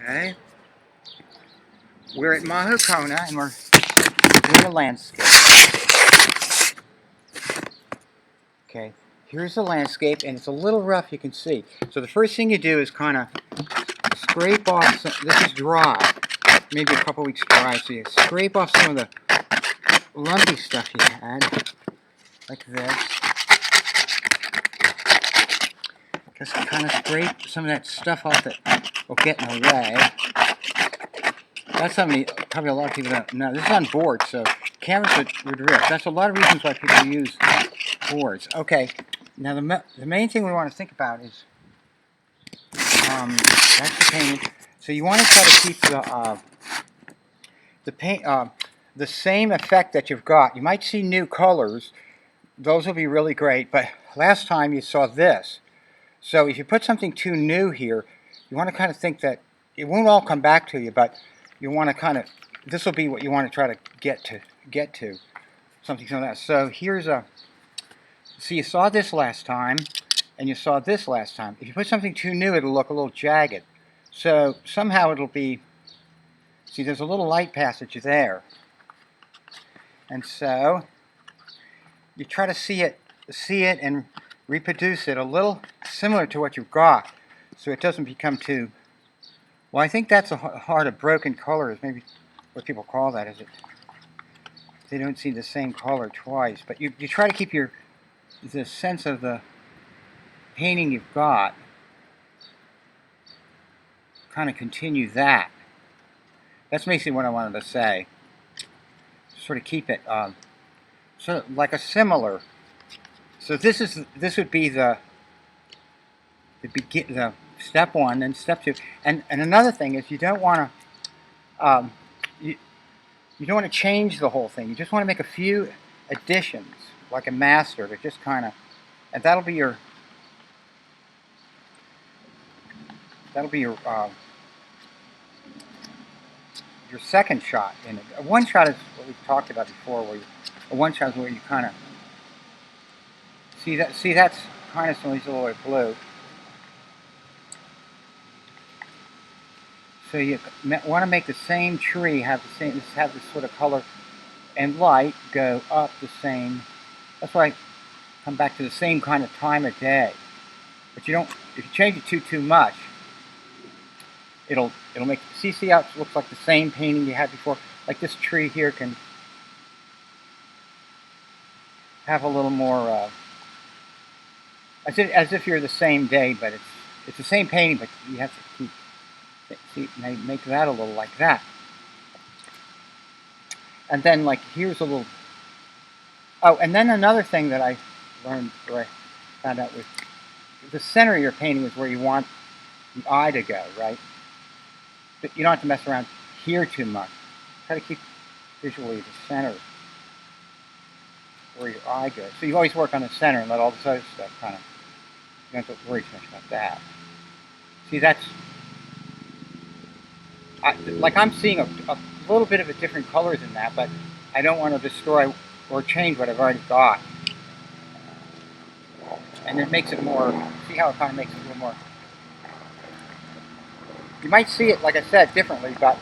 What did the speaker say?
Okay, we're at Mahukona and we're doing a landscape. Okay, here's the landscape and it's a little rough, you can see. So the first thing you do is kind of scrape off some, this is dry, maybe a couple weeks dry, so you scrape off some of the lumpy stuff you had, like this. Just kind of scrape some of that stuff off that will get in the way. That's something probably a lot of people don't know. This is on board, so cameras would rip. That's a lot of reasons why people use boards. Okay, now the main thing we want to think about is that's the painting. So you want to try to keep the paint the same effect that you've got. You might see new colors; those will be really great. But last time you saw this. So if you put something too new here, you want to kind of think that it won't all come back to you, but you want to kind of, this will be what you want to try to get to, something like that. So here's so you saw this last time, and you saw this last time. If you put something too new, it'll look a little jagged. So somehow it'll be, see there's a little light passage there. And so you try to see it and reproduce it a little similar to what you've got, so it doesn't become too, well, I think that's a heart of broken color is maybe what people call that, is it? They don't see the same color twice, but you try to keep the sense of the painting you've got, kind of continue that. That's basically what I wanted to say. Sort of keep it sort of like a similar. So this would be the step one, and step two. And another thing is you don't want to you don't want to change the whole thing. You just want to make a few additions, like a master, to just kind of, and that'll be your second shot in it. One shot is what we've talked about before, where one shot is where you kind of see that. See, that's kind of some of these little blue. So you want to make the same tree have this sort of color and light go up the same. That's why I come back to the same kind of time of day. But you don't. If you change it too much, it'll make. See how it looks like the same painting you had before. Like this tree here can have a little more. As if you're the same day, but it's the same painting, but you have to keep. See, make that a little like that. And then, like, here's a little... Oh, and then another thing that I learned, or I found out, was the center of your painting is where you want the eye to go, right? But you don't have to mess around here too much. Try to keep visually the center where your eye goes. So you always work on the center and let all this other stuff kind of... You don't have to worry too much about that. See, that's... like I'm seeing a little bit of a different colors in that, but I don't want to destroy or change what I've already got. And it makes it more, see how it kind of makes it a little more, you might see it, like I said, differently, but